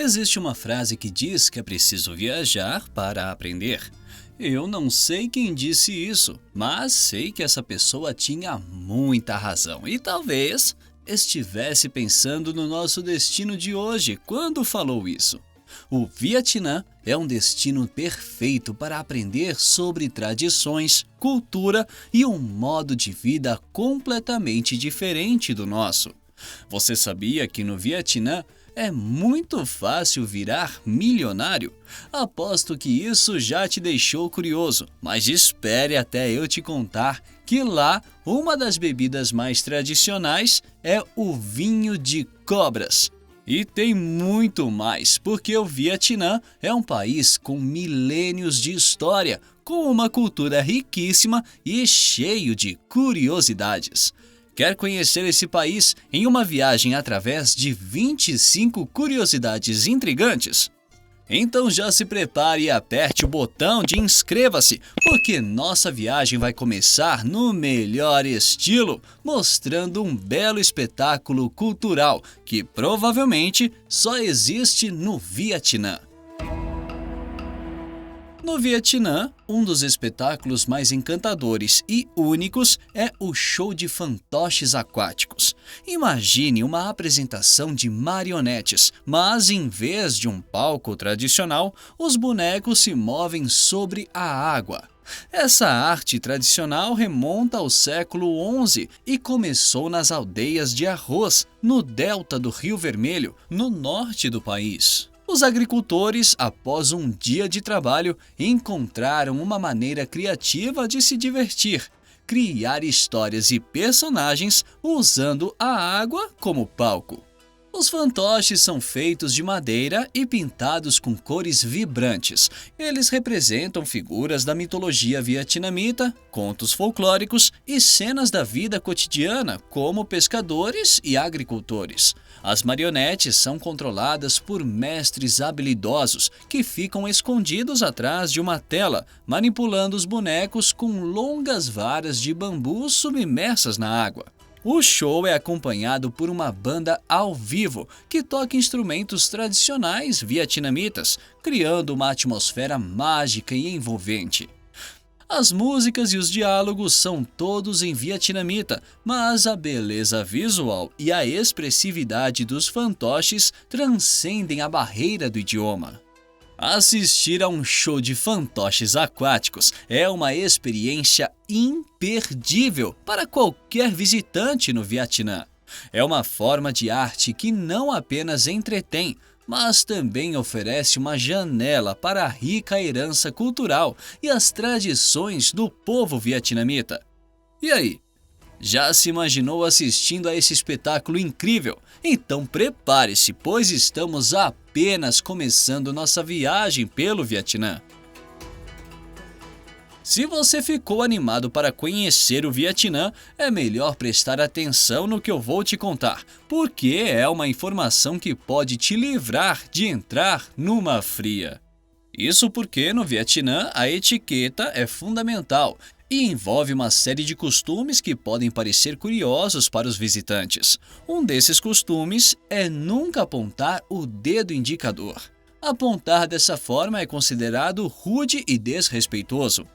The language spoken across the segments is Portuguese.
Existe uma frase que diz que é preciso viajar para aprender. Eu não sei quem disse isso, mas sei que essa pessoa tinha muita razão e talvez estivesse pensando no nosso destino de hoje quando falou isso. O Vietnã é um destino perfeito para aprender sobre tradições, cultura e um modo de vida completamente diferente do nosso. Você sabia que no Vietnã é muito fácil virar milionário? Aposto que isso já te deixou curioso, mas espere até eu te contar que lá uma das bebidas mais tradicionais é o vinho de cobras. E tem muito mais, porque o Vietnã é um país com milênios de história, com uma cultura riquíssima e cheio de curiosidades. Quer conhecer esse país em uma viagem através de 25 curiosidades intrigantes? Então já se prepare e aperte o botão de inscreva-se, porque nossa viagem vai começar no melhor estilo, mostrando um belo espetáculo cultural que provavelmente só existe no Vietnã. No Vietnã, um dos espetáculos mais encantadores e únicos é o show de fantoches aquáticos. Imagine uma apresentação de marionetes, mas em vez de um palco tradicional, os bonecos se movem sobre a água. Essa arte tradicional remonta ao século XI e começou nas aldeias de Arroz, no delta do Rio Vermelho, no norte do país. Os agricultores, após um dia de trabalho, encontraram uma maneira criativa de se divertir: criar histórias e personagens usando a água como palco. Os fantoches são feitos de madeira e pintados com cores vibrantes. Eles representam figuras da mitologia vietnamita, contos folclóricos e cenas da vida cotidiana, como pescadores e agricultores. As marionetes são controladas por mestres habilidosos que ficam escondidos atrás de uma tela, manipulando os bonecos com longas varas de bambu submersas na água. O show é acompanhado por uma banda ao vivo que toca instrumentos tradicionais vietnamitas, criando uma atmosfera mágica e envolvente. As músicas e os diálogos são todos em vietnamita, mas a beleza visual e a expressividade dos fantoches transcendem a barreira do idioma. Assistir a um show de fantoches aquáticos é uma experiência imperdível para qualquer visitante no Vietnã. É uma forma de arte que não apenas entretém, mas também oferece uma janela para a rica herança cultural e as tradições do povo vietnamita. E aí? Já se imaginou assistindo a esse espetáculo incrível? Então prepare-se, pois estamos apenas começando nossa viagem pelo Vietnã. Se você ficou animado para conhecer o Vietnã, é melhor prestar atenção no que eu vou te contar, porque é uma informação que pode te livrar de entrar numa fria. Isso porque no Vietnã a etiqueta é fundamental e envolve uma série de costumes que podem parecer curiosos para os visitantes. Um desses costumes é nunca apontar o dedo indicador. Apontar dessa forma é considerado rude e desrespeitoso.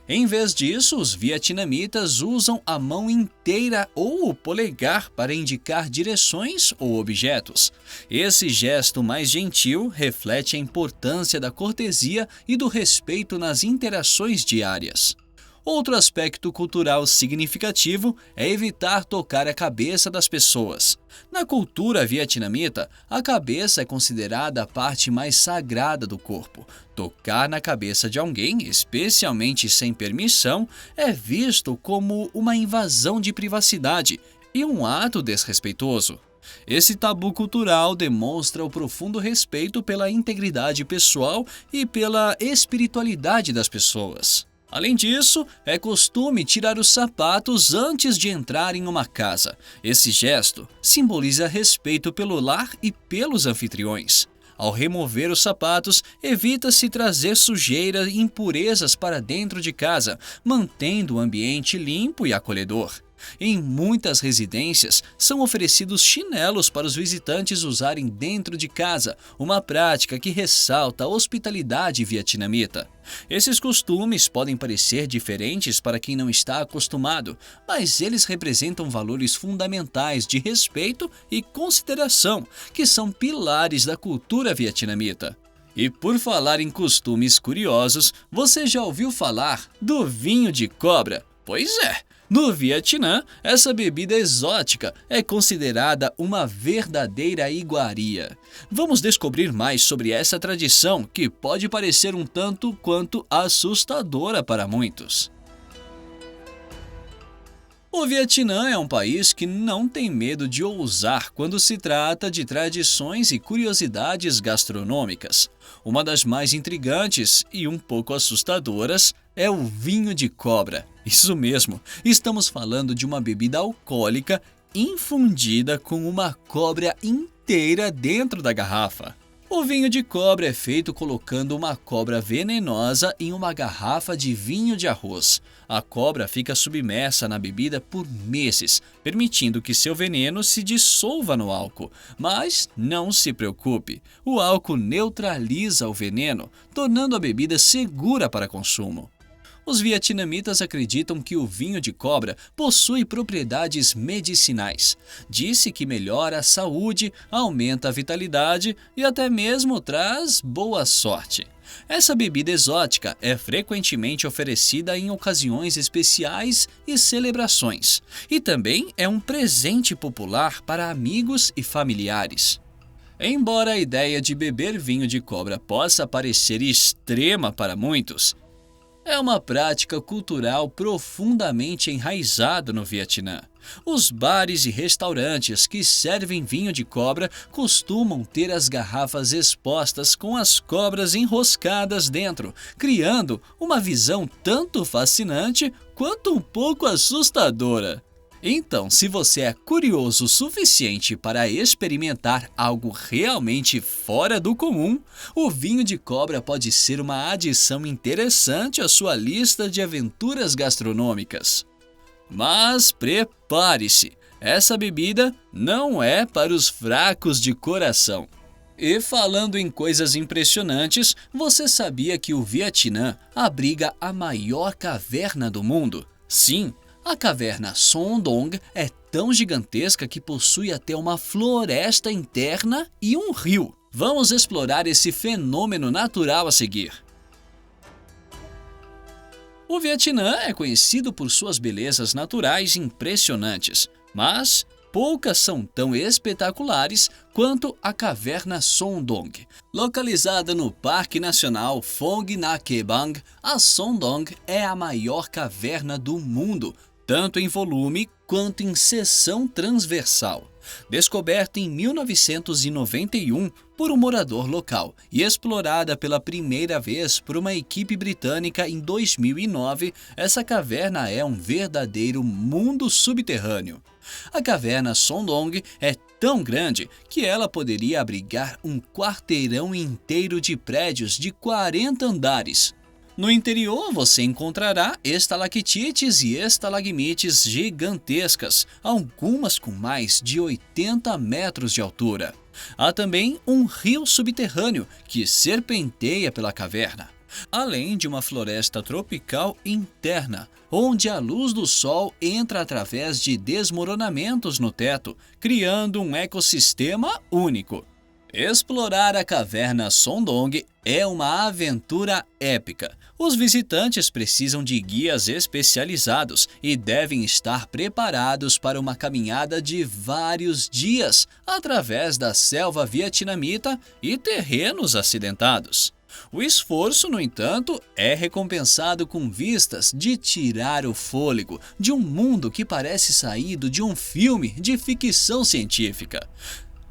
Em vez disso, os vietnamitas usam a mão inteira ou o polegar para indicar direções ou objetos. Esse gesto mais gentil reflete a importância da cortesia e do respeito nas interações diárias. Outro aspecto cultural significativo é evitar tocar a cabeça das pessoas. Na cultura vietnamita, a cabeça é considerada a parte mais sagrada do corpo. Tocar na cabeça de alguém, especialmente sem permissão, é visto como uma invasão de privacidade e um ato desrespeitoso. Esse tabu cultural demonstra o profundo respeito pela integridade pessoal e pela espiritualidade das pessoas. Além disso, é costume tirar os sapatos antes de entrar em uma casa. Esse gesto simboliza respeito pelo lar e pelos anfitriões. Ao remover os sapatos, evita-se trazer sujeira e impurezas para dentro de casa, mantendo o ambiente limpo e acolhedor. Em muitas residências, são oferecidos chinelos para os visitantes usarem dentro de casa, uma prática que ressalta a hospitalidade vietnamita. Esses costumes podem parecer diferentes para quem não está acostumado, mas eles representam valores fundamentais de respeito e consideração, que são pilares da cultura vietnamita. E por falar em costumes curiosos, você já ouviu falar do vinho de cobra? Pois é! No Vietnã, essa bebida exótica é considerada uma verdadeira iguaria. Vamos descobrir mais sobre essa tradição que pode parecer um tanto quanto assustadora para muitos. O Vietnã é um país que não tem medo de ousar quando se trata de tradições e curiosidades gastronômicas. Uma das mais intrigantes e um pouco assustadoras é o vinho de cobra. Isso mesmo, estamos falando de uma bebida alcoólica infundida com uma cobra inteira dentro da garrafa. O vinho de cobra é feito colocando uma cobra venenosa em uma garrafa de vinho de arroz. A cobra fica submersa na bebida por meses, permitindo que seu veneno se dissolva no álcool. Mas não se preocupe, o álcool neutraliza o veneno, tornando a bebida segura para consumo. Os vietnamitas acreditam que o vinho de cobra possui propriedades medicinais. Diz-se que melhora a saúde, aumenta a vitalidade e até mesmo traz boa sorte. Essa bebida exótica é frequentemente oferecida em ocasiões especiais e celebrações, e também é um presente popular para amigos e familiares. Embora a ideia de beber vinho de cobra possa parecer extrema para muitos, é uma prática cultural profundamente enraizada no Vietnã. Os bares e restaurantes que servem vinho de cobra costumam ter as garrafas expostas com as cobras enroscadas dentro, criando uma visão tanto fascinante quanto um pouco assustadora. Então, se você é curioso o suficiente para experimentar algo realmente fora do comum, o vinho de cobra pode ser uma adição interessante à sua lista de aventuras gastronômicas. Mas prepare-se, essa bebida não é para os fracos de coração. E falando em coisas impressionantes, você sabia que o Vietnã abriga a maior caverna do mundo? Sim, a caverna Son Doong é tão gigantesca que possui até uma floresta interna e um rio. Vamos explorar esse fenômeno natural a seguir. O Vietnã é conhecido por suas belezas naturais impressionantes, mas poucas são tão espetaculares quanto a caverna Son Doong. Localizada no Parque Nacional Phong Nha Bang, a Son Doong é a maior caverna do mundo, tanto em volume quanto em seção transversal. Descoberta em 1991 por um morador local e explorada pela primeira vez por uma equipe britânica em 2009, essa caverna é um verdadeiro mundo subterrâneo. A caverna Son Doong é tão grande que ela poderia abrigar um quarteirão inteiro de prédios de 40 andares. No interior você encontrará estalactites e estalagmites gigantescas, algumas com mais de 80 metros de altura. Há também um rio subterrâneo que serpenteia pela caverna, além de uma floresta tropical interna, onde a luz do sol entra através de desmoronamentos no teto, criando um ecossistema único. Explorar a caverna Son Doong é uma aventura épica. Os visitantes precisam de guias especializados e devem estar preparados para uma caminhada de vários dias através da selva vietnamita e terrenos acidentados. O esforço, no entanto, é recompensado com vistas de tirar o fôlego de um mundo que parece saído de um filme de ficção científica.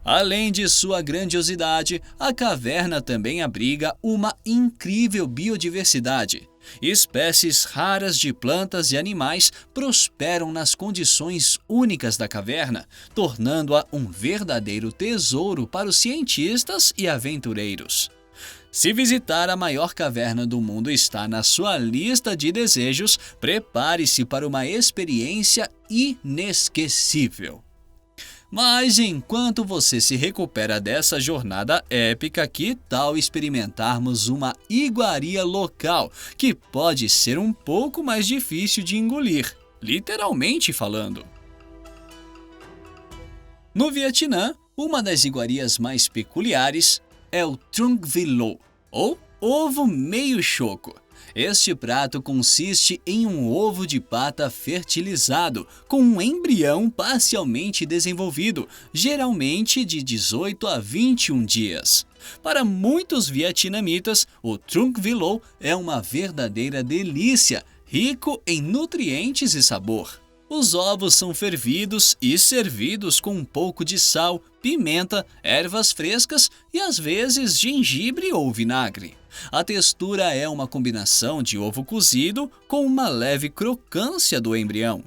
Além de sua grandiosidade, a caverna também abriga uma incrível biodiversidade. Espécies raras de plantas e animais prosperam nas condições únicas da caverna, tornando-a um verdadeiro tesouro para os cientistas e aventureiros. Se visitar a maior caverna do mundo está na sua lista de desejos, prepare-se para uma experiência inesquecível. Mas enquanto você se recupera dessa jornada épica, que tal experimentarmos uma iguaria local, que pode ser um pouco mais difícil de engolir, literalmente falando? No Vietnã, uma das iguarias mais peculiares é o Trung Vi-lo, ou ovo meio choco. Este prato consiste em um ovo de pata fertilizado, com um embrião parcialmente desenvolvido, geralmente de 18 a 21 dias. Para muitos vietnamitas, o Trung Vi-lo é uma verdadeira delícia, rico em nutrientes e sabor. Os ovos são fervidos e servidos com um pouco de sal, pimenta, ervas frescas e às vezes gengibre ou vinagre. A textura é uma combinação de ovo cozido com uma leve crocância do embrião.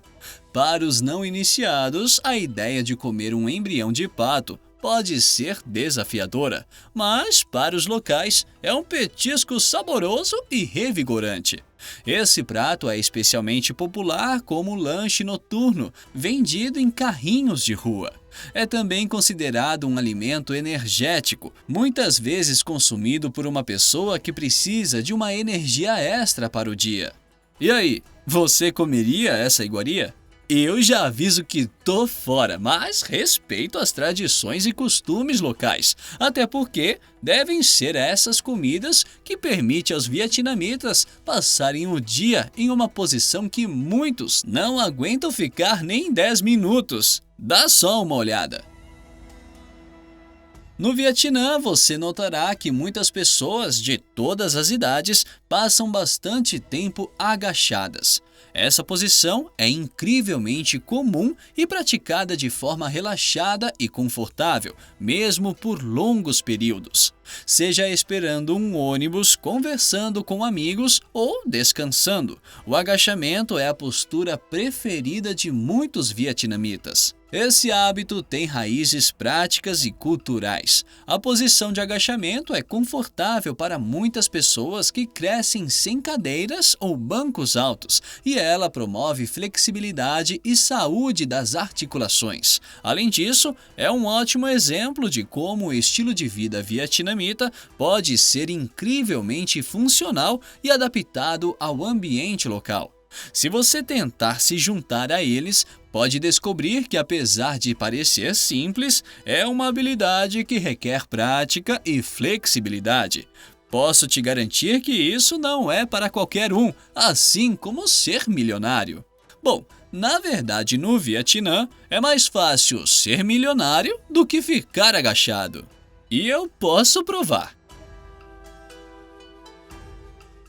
Para os não iniciados, a ideia de comer um embrião de pato pode ser desafiadora, mas para os locais é um petisco saboroso e revigorante. Esse prato é especialmente popular como lanche noturno, vendido em carrinhos de rua. É também considerado um alimento energético, muitas vezes consumido por uma pessoa que precisa de uma energia extra para o dia. E aí, você comeria essa iguaria? Eu já aviso que tô fora, mas respeito as tradições e costumes locais, até porque devem ser essas comidas que permitem aos vietnamitas passarem o dia em uma posição que muitos não aguentam ficar nem 10 minutos. Dá só uma olhada. No Vietnã, você notará que muitas pessoas de todas as idades passam bastante tempo agachadas. Essa posição é incrivelmente comum e praticada de forma relaxada e confortável, mesmo por longos períodos. Seja esperando um ônibus, conversando com amigos ou descansando, o agachamento é a postura preferida de muitos vietnamitas. Esse hábito tem raízes práticas e culturais. A posição de agachamento é confortável para muitas pessoas que crescem sem cadeiras ou bancos altos, e ela promove flexibilidade e saúde das articulações. Além disso, é um ótimo exemplo de como o estilo de vida vietnamita pode ser incrivelmente funcional e adaptado ao ambiente local. Se você tentar se juntar a eles, pode descobrir que, apesar de parecer simples, é uma habilidade que requer prática e flexibilidade. Posso te garantir que isso não é para qualquer um, assim como ser milionário. Bom, na verdade, no Vietnã, é mais fácil ser milionário do que ficar agachado. E eu posso provar.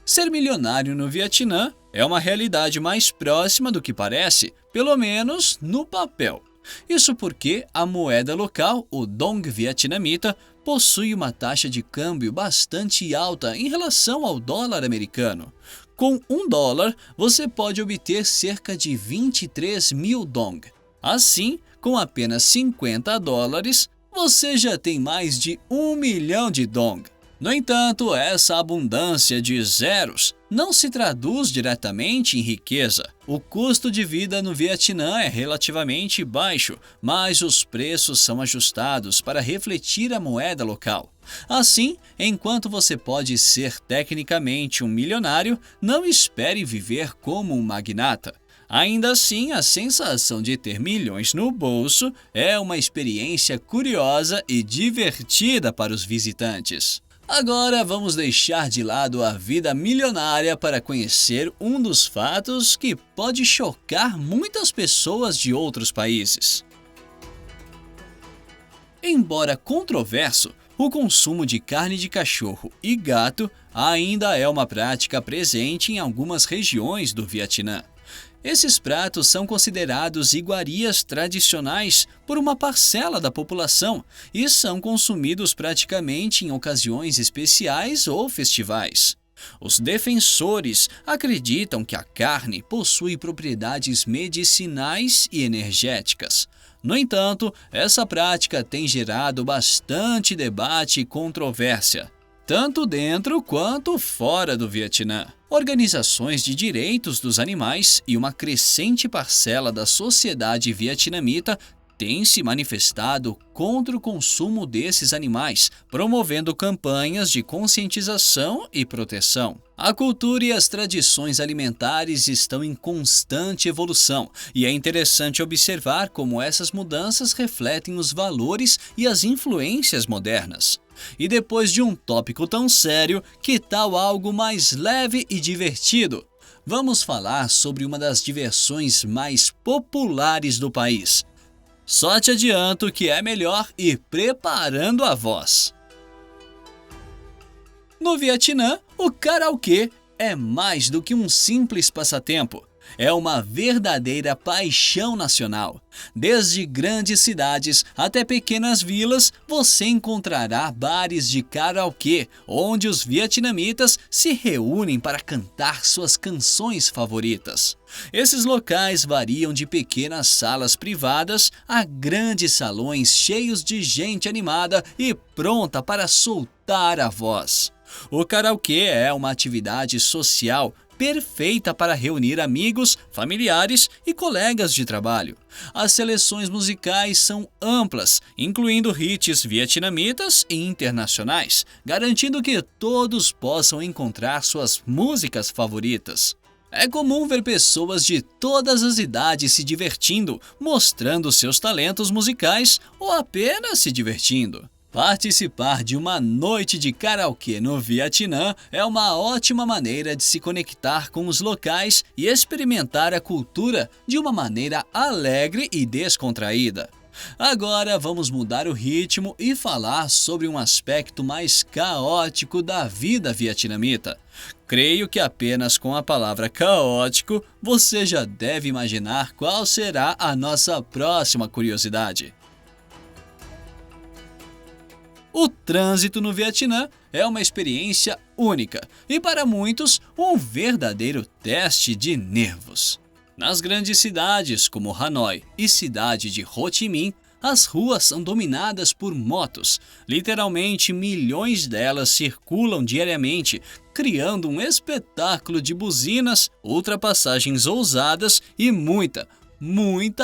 Ser milionário no Vietnã é uma realidade mais próxima do que parece, pelo menos no papel. Isso porque a moeda local, o dong vietnamita, possui uma taxa de câmbio bastante alta em relação ao dólar americano. Com $1, você pode obter cerca de 23 mil dong. Assim, com apenas $50, você já tem mais de 1 milhão de dong. No entanto, essa abundância de zeros não se traduz diretamente em riqueza. O custo de vida no Vietnã é relativamente baixo, mas os preços são ajustados para refletir a moeda local. Assim, enquanto você pode ser tecnicamente um milionário, não espere viver como um magnata. Ainda assim, a sensação de ter milhões no bolso é uma experiência curiosa e divertida para os visitantes. Agora vamos deixar de lado a vida milionária para conhecer um dos fatos que pode chocar muitas pessoas de outros países. Embora controverso, o consumo de carne de cachorro e gato ainda é uma prática presente em algumas regiões do Vietnã. Esses pratos são considerados iguarias tradicionais por uma parcela da população e são consumidos praticamente em ocasiões especiais ou festivais. Os defensores acreditam que a carne possui propriedades medicinais e energéticas. No entanto, essa prática tem gerado bastante debate e controvérsia. tanto dentro quanto fora do Vietnã. Organizações de direitos dos animais e uma crescente parcela da sociedade vietnamita têm se manifestado contra o consumo desses animais, promovendo campanhas de conscientização e proteção. A cultura e as tradições alimentares estão em constante evolução, e é interessante observar como essas mudanças refletem os valores e as influências modernas. E depois de um tópico tão sério, que tal algo mais leve e divertido? Vamos falar sobre uma das diversões mais populares do país. Só te adianto que é melhor ir preparando a voz. No Vietnã, o karaokê é mais do que um simples passatempo. É uma verdadeira paixão nacional. Desde grandes cidades até pequenas vilas, você encontrará bares de karaokê, onde os vietnamitas se reúnem para cantar suas canções favoritas. Esses locais variam de pequenas salas privadas a grandes salões cheios de gente animada e pronta para soltar a voz. O karaokê é uma atividade social perfeita para reunir amigos, familiares e colegas de trabalho. As seleções musicais são amplas, incluindo hits vietnamitas e internacionais, garantindo que todos possam encontrar suas músicas favoritas. É comum ver pessoas de todas as idades se divertindo, mostrando seus talentos musicais ou apenas se divertindo. Participar de uma noite de karaokê no Vietnã é uma ótima maneira de se conectar com os locais e experimentar a cultura de uma maneira alegre e descontraída. Agora vamos mudar o ritmo e falar sobre um aspecto mais caótico da vida vietnamita. Creio que apenas com a palavra caótico você já deve imaginar qual será a nossa próxima curiosidade. O trânsito no Vietnã é uma experiência única e, para muitos, um verdadeiro teste de nervos. Nas grandes cidades como Hanoi e cidade de Ho Chi Minh, as ruas são dominadas por motos. Literalmente, milhões delas circulam diariamente, criando um espetáculo de buzinas, ultrapassagens ousadas e muita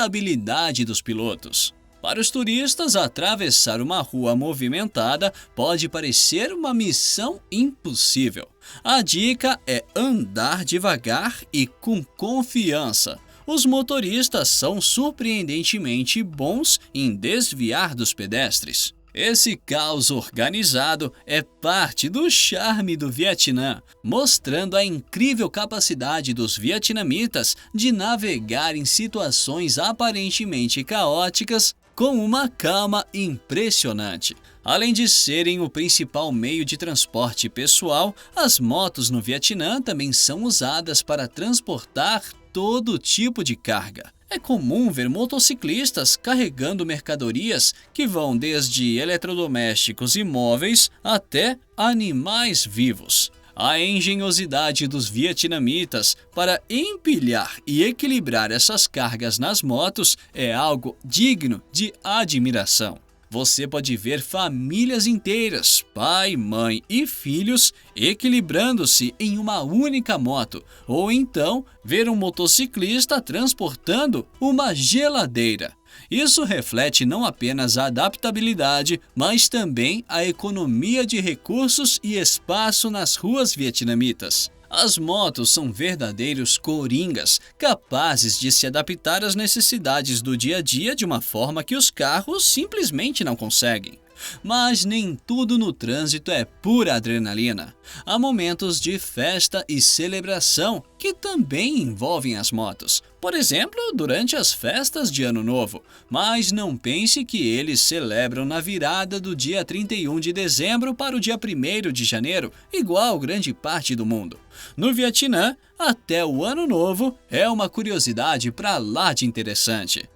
habilidade dos pilotos. Para os turistas, atravessar uma rua movimentada pode parecer uma missão impossível. A dica é andar devagar e com confiança. Os motoristas são surpreendentemente bons em desviar dos pedestres. Esse caos organizado é parte do charme do Vietnã, mostrando a incrível capacidade dos vietnamitas de navegar em situações aparentemente caóticas com uma calma impressionante. Além de serem o principal meio de transporte pessoal, as motos no Vietnã também são usadas para transportar todo tipo de carga. É comum ver motociclistas carregando mercadorias que vão desde eletrodomésticos e móveis até animais vivos. A engenhosidade dos vietnamitas para empilhar e equilibrar essas cargas nas motos é algo digno de admiração. Você pode ver famílias inteiras, pai, mãe e filhos, equilibrando-se em uma única moto, ou então ver um motociclista transportando uma geladeira. Isso reflete não apenas a adaptabilidade, mas também a economia de recursos e espaço nas ruas vietnamitas. As motos são verdadeiros coringas, capazes de se adaptar às necessidades do dia a dia de uma forma que os carros simplesmente não conseguem. Mas nem tudo no trânsito é pura adrenalina. Há momentos de festa e celebração que também envolvem as motos. Por exemplo, durante as festas de Ano Novo. Mas não pense que eles celebram na virada do dia 31 de dezembro para o dia 1º de janeiro, igual grande parte do mundo. No Vietnã, até o Ano Novo é uma curiosidade para lá de interessante.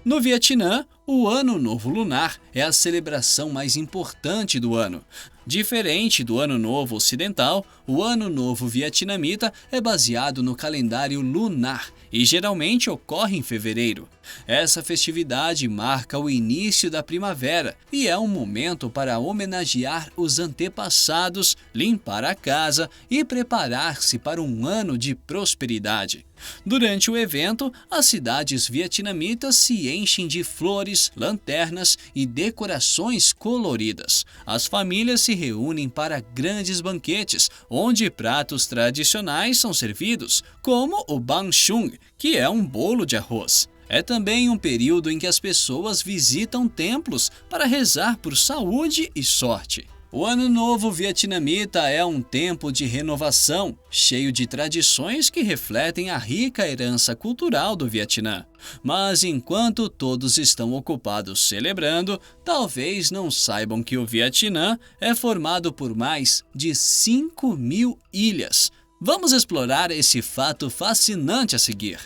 No Vietnã, o Ano Novo Lunar é a celebração mais importante do ano. Diferente do Ano Novo Ocidental, o Ano Novo Vietnamita é baseado no calendário lunar e geralmente ocorre em fevereiro. Essa festividade marca o início da primavera e é um momento para homenagear os antepassados, limpar a casa e preparar-se para um ano de prosperidade. Durante o evento, as cidades vietnamitas se enchem de flores, lanternas e decorações coloridas. As famílias se reúnem para grandes banquetes, onde pratos tradicionais são servidos, como o banh chung, que é um bolo de arroz. É também um período em que as pessoas visitam templos para rezar por saúde e sorte. O Ano Novo Vietnamita é um tempo de renovação, cheio de tradições que refletem a rica herança cultural do Vietnã. Mas enquanto todos estão ocupados celebrando, talvez não saibam que o Vietnã é formado por mais de 5.000 ilhas. Vamos explorar esse fato fascinante a seguir.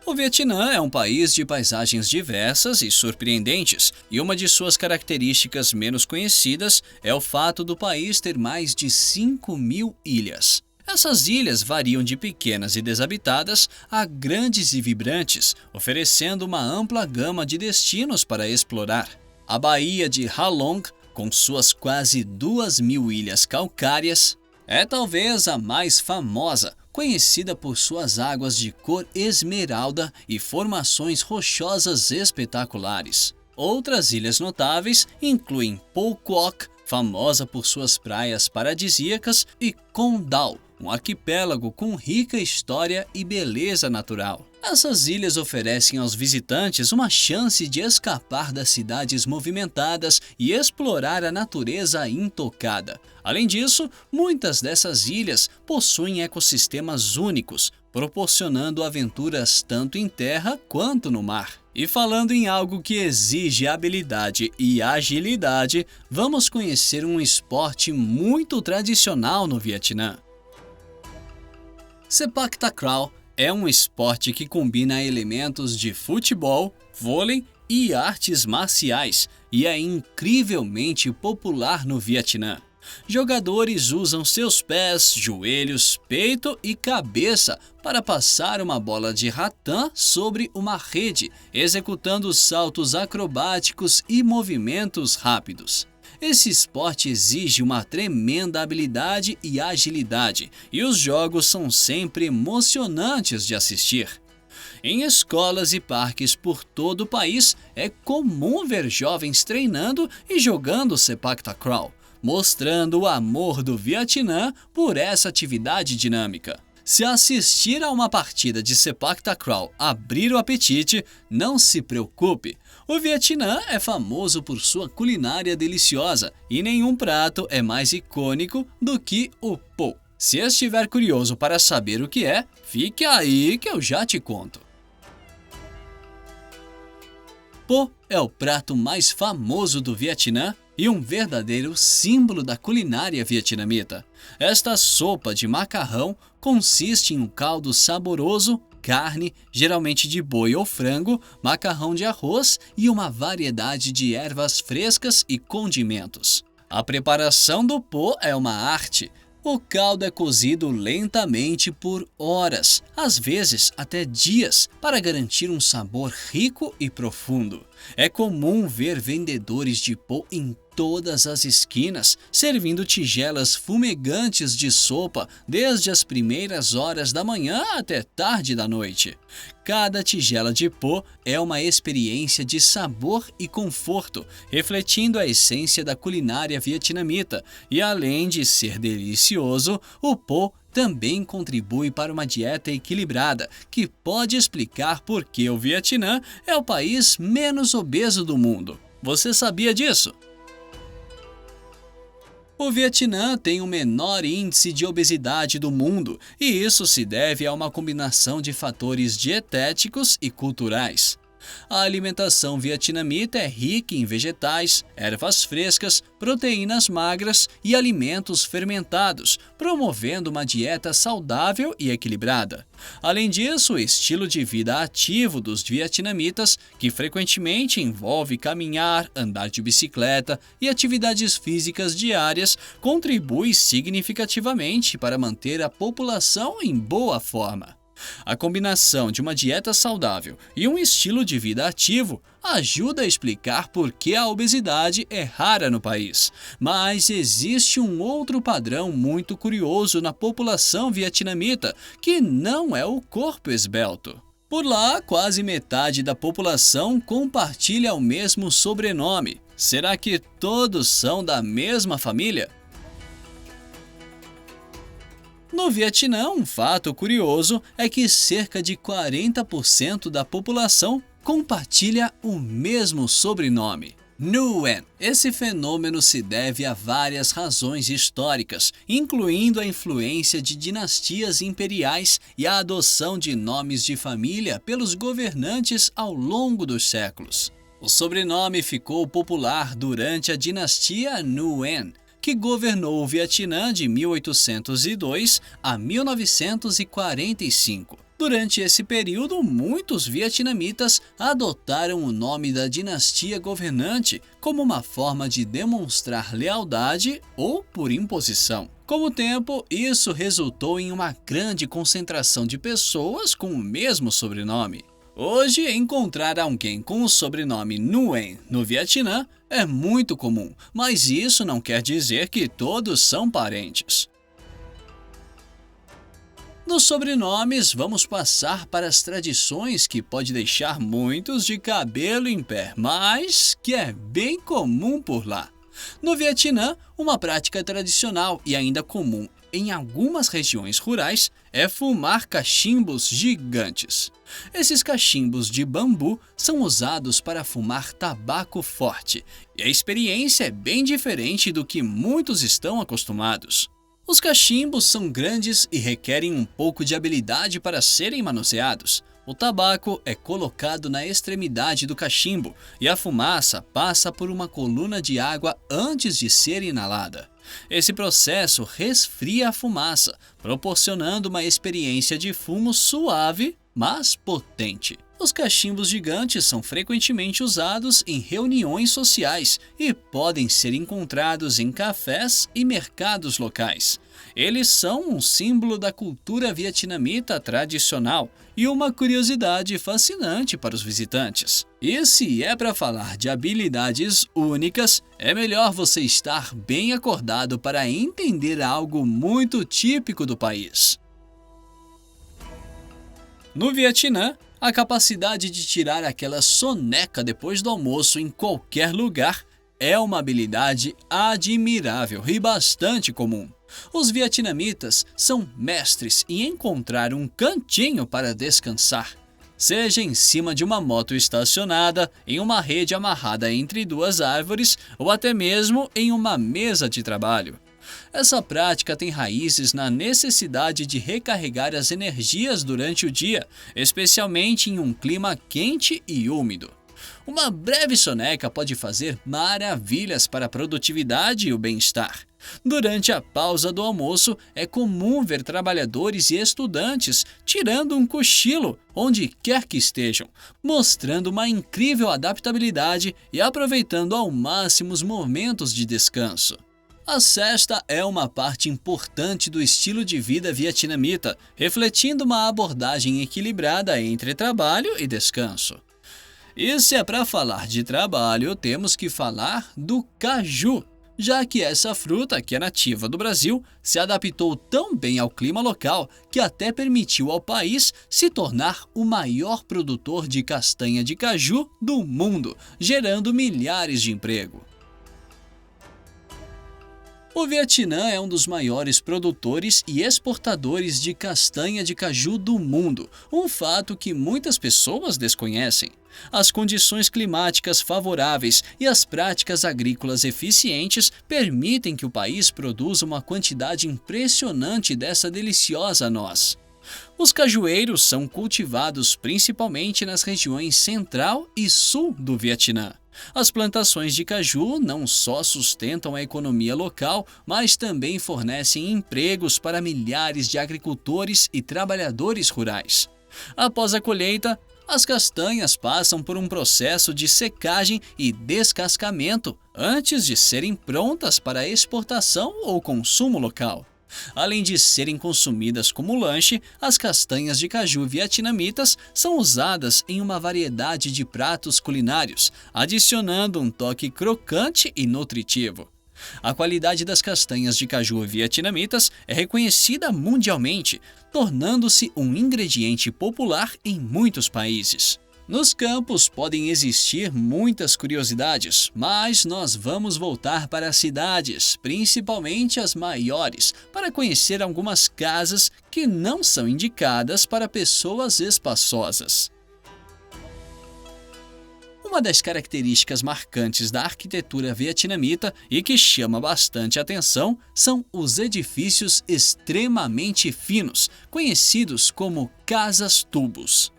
O Vietnã é um país de paisagens diversas e surpreendentes, e uma de suas características menos conhecidas é o fato do país ter mais de 5.000 ilhas. Essas ilhas variam de pequenas e desabitadas a grandes e vibrantes, oferecendo uma ampla gama de destinos para explorar. A Baía de Ha Long, com suas quase 2.000 ilhas calcárias, é talvez a mais famosa, conhecida por suas águas de cor esmeralda e formações rochosas espetaculares. Outras ilhas notáveis incluem Po Quoc, famosa por suas praias paradisíacas, e Con Dao, um arquipélago com rica história e beleza natural. Essas ilhas oferecem aos visitantes uma chance de escapar das cidades movimentadas e explorar a natureza intocada. Além disso, muitas dessas ilhas possuem ecossistemas únicos, proporcionando aventuras tanto em terra quanto no mar. E falando em algo que exige habilidade e agilidade, vamos conhecer um esporte muito tradicional no Vietnã. Sepak Takraw é um esporte que combina elementos de futebol, vôlei e artes marciais e é incrivelmente popular no Vietnã. Jogadores usam seus pés, joelhos, peito e cabeça para passar uma bola de ratã sobre uma rede, executando saltos acrobáticos e movimentos rápidos. Esse esporte exige uma tremenda habilidade e agilidade, e os jogos são sempre emocionantes de assistir. Em escolas e parques por todo o país, é comum ver jovens treinando e jogando Sepak Takraw, mostrando o amor do Vietnã por essa atividade dinâmica. Se assistir a uma partida de Sepak Takraw abrir o apetite, não se preocupe. O Vietnã é famoso por sua culinária deliciosa e nenhum prato é mais icônico do que o Po. Se estiver curioso para saber o que é, fique aí que eu já te conto. Po é o prato mais famoso do Vietnã e um verdadeiro símbolo da culinária vietnamita. Esta sopa de macarrão consiste em um caldo saboroso, carne, geralmente de boi ou frango, macarrão de arroz e uma variedade de ervas frescas e condimentos. A preparação do po é uma arte. O caldo é cozido lentamente por horas, às vezes até dias, para garantir um sabor rico e profundo. É comum ver vendedores de po em todas as esquinas, servindo tigelas fumegantes de sopa desde as primeiras horas da manhã até tarde da noite. Cada tigela de po é uma experiência de sabor e conforto, refletindo a essência da culinária vietnamita, e além de ser delicioso, o po também contribui para uma dieta equilibrada, que pode explicar por que o Vietnã é o país menos obeso do mundo. Você sabia disso? O Vietnã tem o menor índice de obesidade do mundo, e isso se deve a uma combinação de fatores dietéticos e culturais. A alimentação vietnamita é rica em vegetais, ervas frescas, proteínas magras e alimentos fermentados, promovendo uma dieta saudável e equilibrada. Além disso, o estilo de vida ativo dos vietnamitas, que frequentemente envolve caminhar, andar de bicicleta e atividades físicas diárias, contribui significativamente para manter a população em boa forma. A combinação de uma dieta saudável e um estilo de vida ativo ajuda a explicar por que a obesidade é rara no país. Mas existe um outro padrão muito curioso na população vietnamita, que não é o corpo esbelto. Por lá, quase metade da população compartilha o mesmo sobrenome. Será que todos são da mesma família? No Vietnã, um fato curioso é que cerca de 40% da população compartilha o mesmo sobrenome, Nguyen. Esse fenômeno se deve a várias razões históricas, incluindo a influência de dinastias imperiais e a adoção de nomes de família pelos governantes ao longo dos séculos. O sobrenome ficou popular durante a dinastia Nguyen, que governou o Vietnã de 1802 a 1945. Durante esse período, muitos vietnamitas adotaram o nome da dinastia governante como uma forma de demonstrar lealdade ou por imposição. Com o tempo, isso resultou em uma grande concentração de pessoas com o mesmo sobrenome. Hoje, encontrar alguém com o sobrenome Nguyen no Vietnã é muito comum, mas isso não quer dizer que todos são parentes. Nos sobrenomes, vamos passar para as tradições que pode deixar muitos de cabelo em pé, mas que é bem comum por lá. No Vietnã, uma prática tradicional e ainda comum em algumas regiões rurais é fumar cachimbos gigantes. Esses cachimbos de bambu são usados para fumar tabaco forte, e a experiência é bem diferente do que muitos estão acostumados. Os cachimbos são grandes e requerem um pouco de habilidade para serem manuseados. O tabaco é colocado na extremidade do cachimbo e a fumaça passa por uma coluna de água antes de ser inalada. Esse processo resfria a fumaça, proporcionando uma experiência de fumo suave, mas potente. Os cachimbos gigantes são frequentemente usados em reuniões sociais e podem ser encontrados em cafés e mercados locais. Eles são um símbolo da cultura vietnamita tradicional e uma curiosidade fascinante para os visitantes. E se é para falar de habilidades únicas, é melhor você estar bem acordado para entender algo muito típico do país. No Vietnã, a capacidade de tirar aquela soneca depois do almoço em qualquer lugar é uma habilidade admirável e bastante comum. Os vietnamitas são mestres em encontrar um cantinho para descansar, seja em cima de uma moto estacionada, em uma rede amarrada entre duas árvores ou até mesmo em uma mesa de trabalho. Essa prática tem raízes na necessidade de recarregar as energias durante o dia, especialmente em um clima quente e úmido. Uma breve soneca pode fazer maravilhas para a produtividade e o bem-estar. Durante a pausa do almoço, é comum ver trabalhadores e estudantes tirando um cochilo onde quer que estejam, mostrando uma incrível adaptabilidade e aproveitando ao máximo os momentos de descanso. A siesta é uma parte importante do estilo de vida vietnamita, refletindo uma abordagem equilibrada entre trabalho e descanso. E se é para falar de trabalho, temos que falar do caju, já que essa fruta, que é nativa do Brasil, se adaptou tão bem ao clima local que até permitiu ao país se tornar o maior produtor de castanha de caju do mundo, gerando milhares de empregos. O Vietnã é um dos maiores produtores e exportadores de castanha de caju do mundo, um fato que muitas pessoas desconhecem. As condições climáticas favoráveis e as práticas agrícolas eficientes permitem que o país produza uma quantidade impressionante dessa deliciosa noz. Os cajueiros são cultivados principalmente nas regiões central e sul do Vietnã. As plantações de caju não só sustentam a economia local, mas também fornecem empregos para milhares de agricultores e trabalhadores rurais. Após a colheita, as castanhas passam por um processo de secagem e descascamento antes de serem prontas para exportação ou consumo local. Além de serem consumidas como lanche, as castanhas de caju vietnamitas são usadas em uma variedade de pratos culinários, adicionando um toque crocante e nutritivo. A qualidade das castanhas de caju vietnamitas é reconhecida mundialmente, tornando-se um ingrediente popular em muitos países. Nos campos podem existir muitas curiosidades, mas nós vamos voltar para as cidades, principalmente as maiores, para conhecer algumas casas que não são indicadas para pessoas espaçosas. Uma das características marcantes da arquitetura vietnamita e que chama bastante atenção são os edifícios extremamente finos, conhecidos como casas-tubos.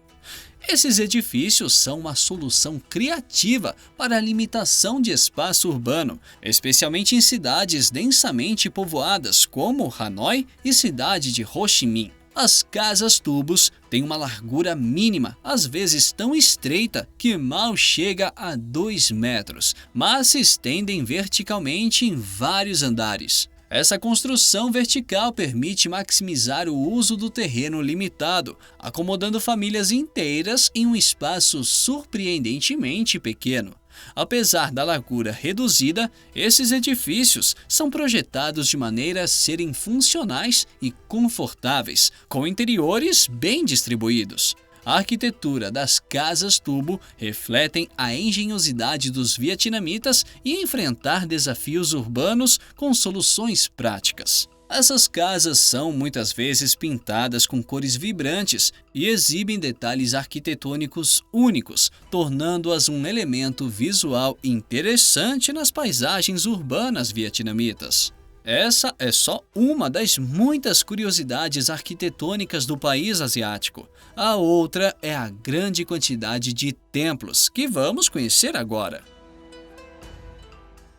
Esses edifícios são uma solução criativa para a limitação de espaço urbano, especialmente em cidades densamente povoadas como Hanoi e cidade de Ho Chi Minh. As casas-tubos têm uma largura mínima, às vezes tão estreita que mal chega a 2 metros, mas se estendem verticalmente em vários andares. Essa construção vertical permite maximizar o uso do terreno limitado, acomodando famílias inteiras em um espaço surpreendentemente pequeno. Apesar da largura reduzida, esses edifícios são projetados de maneira a serem funcionais e confortáveis, com interiores bem distribuídos. A arquitetura das casas-tubo refletem a engenhosidade dos vietnamitas em enfrentar desafios urbanos com soluções práticas. Essas casas são muitas vezes pintadas com cores vibrantes e exibem detalhes arquitetônicos únicos, tornando-as um elemento visual interessante nas paisagens urbanas vietnamitas. Essa é só uma das muitas curiosidades arquitetônicas do país asiático. A outra é a grande quantidade de templos, que vamos conhecer agora.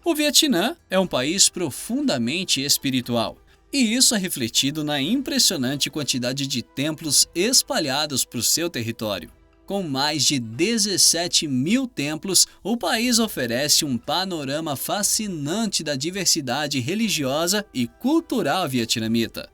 O Vietnã é um país profundamente espiritual, e isso é refletido na impressionante quantidade de templos espalhados por seu território. Com mais de 17 mil templos, o país oferece um panorama fascinante da diversidade religiosa e cultural vietnamita.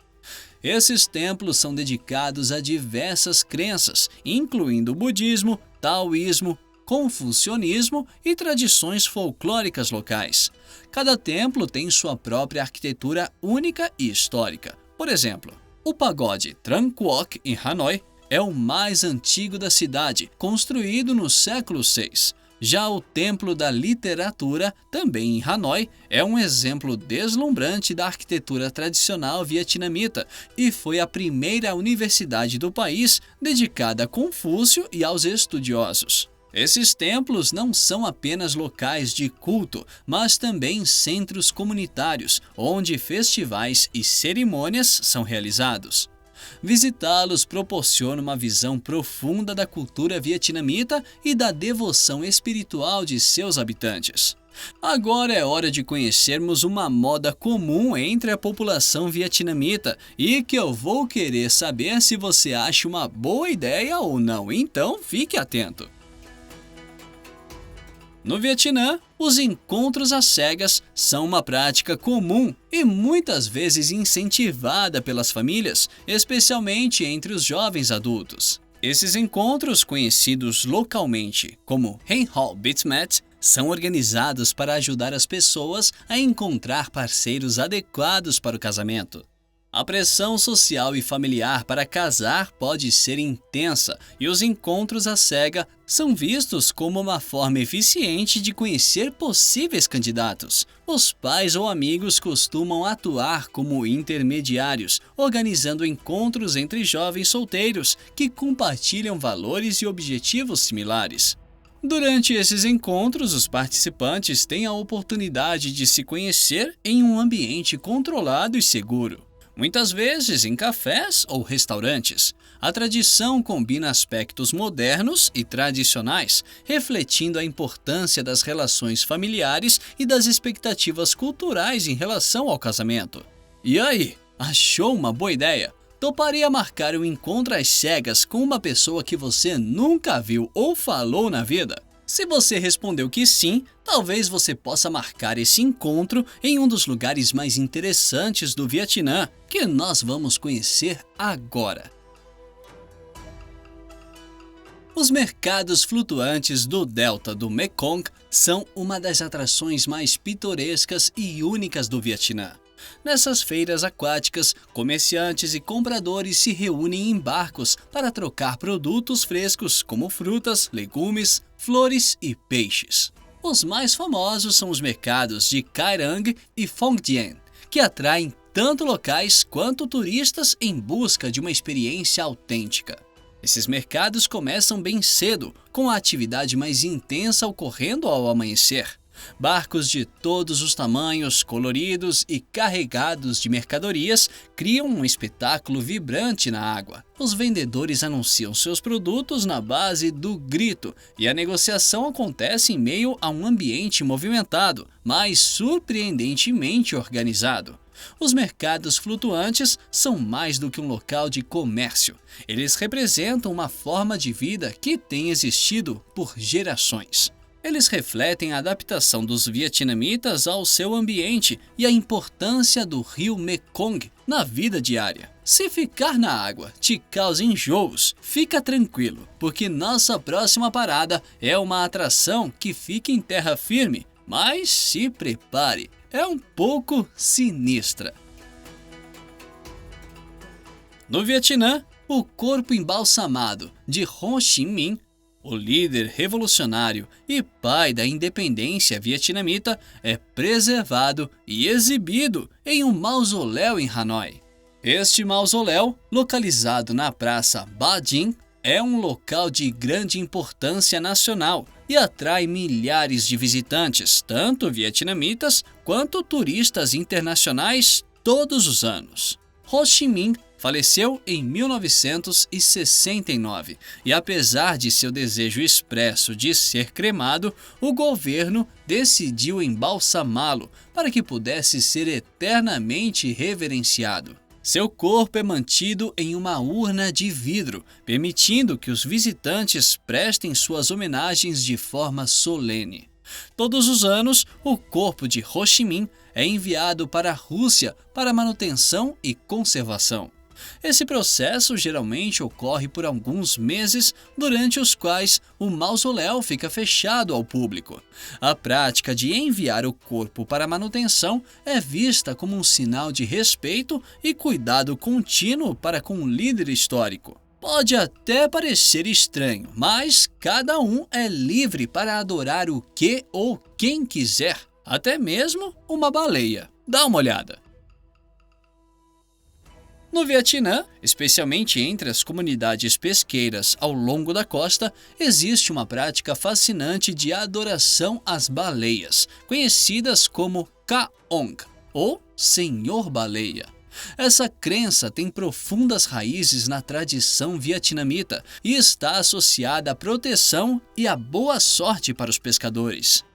Esses templos são dedicados a diversas crenças, incluindo o budismo, taoísmo, confucionismo e tradições folclóricas locais. Cada templo tem sua própria arquitetura única e histórica. Por exemplo, o pagode Tran Quoc, em Hanoi, é o mais antigo da cidade, construído no século VI. Já o Templo da Literatura, também em Hanoi, é um exemplo deslumbrante da arquitetura tradicional vietnamita e foi a primeira universidade do país dedicada a Confúcio e aos estudiosos. Esses templos não são apenas locais de culto, mas também centros comunitários, onde festivais e cerimônias são realizados. Visitá-los proporciona uma visão profunda da cultura vietnamita e da devoção espiritual de seus habitantes. Agora é hora de conhecermos uma moda comum entre a população vietnamita e que eu vou querer saber se você acha uma boa ideia ou não, então fique atento. No Vietnã, os encontros às cegas são uma prática comum e muitas vezes incentivada pelas famílias, especialmente entre os jovens adultos. Esses encontros, conhecidos localmente como Hẹn Hò Bít Mét, são organizados para ajudar as pessoas a encontrar parceiros adequados para o casamento. A pressão social e familiar para casar pode ser intensa e os encontros à cega são vistos como uma forma eficiente de conhecer possíveis candidatos. Os pais ou amigos costumam atuar como intermediários, organizando encontros entre jovens solteiros que compartilham valores e objetivos similares. Durante esses encontros, os participantes têm a oportunidade de se conhecer em um ambiente controlado e seguro. muitas vezes em cafés ou restaurantes. A tradição combina aspectos modernos e tradicionais, refletindo a importância das relações familiares e das expectativas culturais em relação ao casamento. E aí, achou uma boa ideia? Toparia marcar um encontro às cegas com uma pessoa que você nunca viu ou falou na vida? Se você respondeu que sim, talvez você possa marcar esse encontro em um dos lugares mais interessantes do Vietnã, que nós vamos conhecer agora. Os mercados flutuantes do delta do Mekong são uma das atrações mais pitorescas e únicas do Vietnã. Nessas feiras aquáticas, comerciantes e compradores se reúnem em barcos para trocar produtos frescos como frutas, legumes, flores e peixes. Os mais famosos são os mercados de Kai Rang e Phong Dien, que atraem tanto locais quanto turistas em busca de uma experiência autêntica. Esses mercados começam bem cedo, com a atividade mais intensa ocorrendo ao amanhecer. Barcos de todos os tamanhos, coloridos e carregados de mercadorias, criam um espetáculo vibrante na água. Os vendedores anunciam seus produtos na base do grito e a negociação acontece em meio a um ambiente movimentado, mas surpreendentemente organizado. Os mercados flutuantes são mais do que um local de comércio. Eles representam uma forma de vida que tem existido por gerações. Eles refletem a adaptação dos vietnamitas ao seu ambiente e a importância do rio Mekong na vida diária. Se ficar na água te causa enjoos, fica tranquilo, porque nossa próxima parada é uma atração que fica em terra firme, mas se prepare, é um pouco sinistra. No Vietnã, o corpo embalsamado de Ho Chi Minh, o líder revolucionário e pai da independência vietnamita, é preservado e exibido em um mausoléu em Hanoi. Este mausoléu, localizado na Praça Ba Dinh, é um local de grande importância nacional e atrai milhares de visitantes, tanto vietnamitas quanto turistas internacionais, todos os anos. Ho Chi Minh faleceu em 1969 e, apesar de seu desejo expresso de ser cremado, o governo decidiu embalsamá-lo para que pudesse ser eternamente reverenciado. Seu corpo é mantido em uma urna de vidro, permitindo que os visitantes prestem suas homenagens de forma solene. Todos os anos, o corpo de Ho Chi Minh é enviado para a Rússia para manutenção e conservação. Esse processo geralmente ocorre por alguns meses, durante os quais o mausoléu fica fechado ao público. A prática de enviar o corpo para manutenção é vista como um sinal de respeito e cuidado contínuo para com o líder histórico. Pode até parecer estranho, mas cada um é livre para adorar o que ou quem quiser, até mesmo uma baleia. Dá uma olhada. No Vietnã, especialmente entre as comunidades pesqueiras ao longo da costa, existe uma prática fascinante de adoração às baleias, conhecidas como Ca Ong, ou Senhor Baleia. Essa crença tem profundas raízes na tradição vietnamita e está associada à proteção e à boa sorte para os pescadores.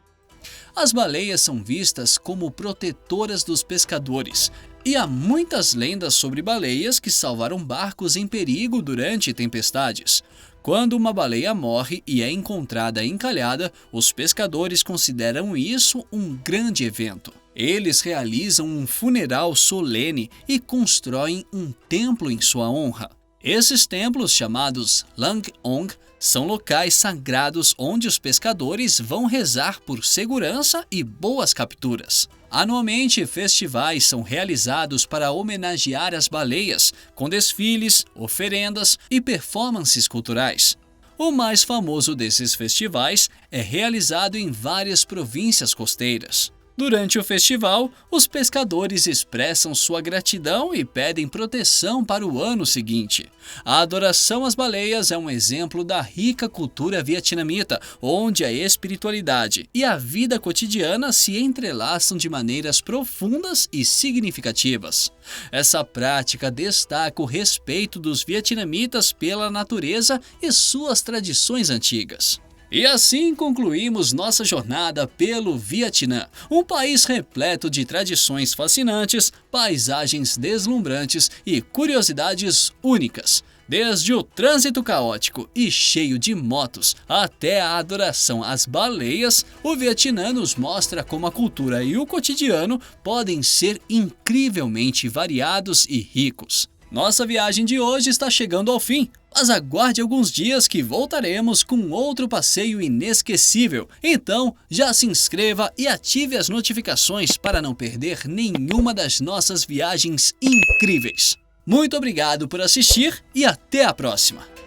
As baleias são vistas como protetoras dos pescadores, e há muitas lendas sobre baleias que salvaram barcos em perigo durante tempestades. Quando uma baleia morre e é encontrada encalhada, os pescadores consideram isso um grande evento. Eles realizam um funeral solene e constroem um templo em sua honra. Esses templos, chamados Lang Ong, são locais sagrados onde os pescadores vão rezar por segurança e boas capturas. Anualmente, festivais são realizados para homenagear as baleias, com desfiles, oferendas e performances culturais. O mais famoso desses festivais é realizado em várias províncias costeiras. Durante o festival, os pescadores expressam sua gratidão e pedem proteção para o ano seguinte. A adoração às baleias é um exemplo da rica cultura vietnamita, onde a espiritualidade e a vida cotidiana se entrelaçam de maneiras profundas e significativas. Essa prática destaca o respeito dos vietnamitas pela natureza e suas tradições antigas. E assim concluímos nossa jornada pelo Vietnã, um país repleto de tradições fascinantes, paisagens deslumbrantes e curiosidades únicas. Desde o trânsito caótico e cheio de motos até a adoração às baleias, o Vietnã nos mostra como a cultura e o cotidiano podem ser incrivelmente variados e ricos. Nossa viagem de hoje está chegando ao fim, mas aguarde alguns dias que voltaremos com outro passeio inesquecível. Então, já se inscreva e ative as notificações para não perder nenhuma das nossas viagens incríveis. Muito obrigado por assistir e até a próxima!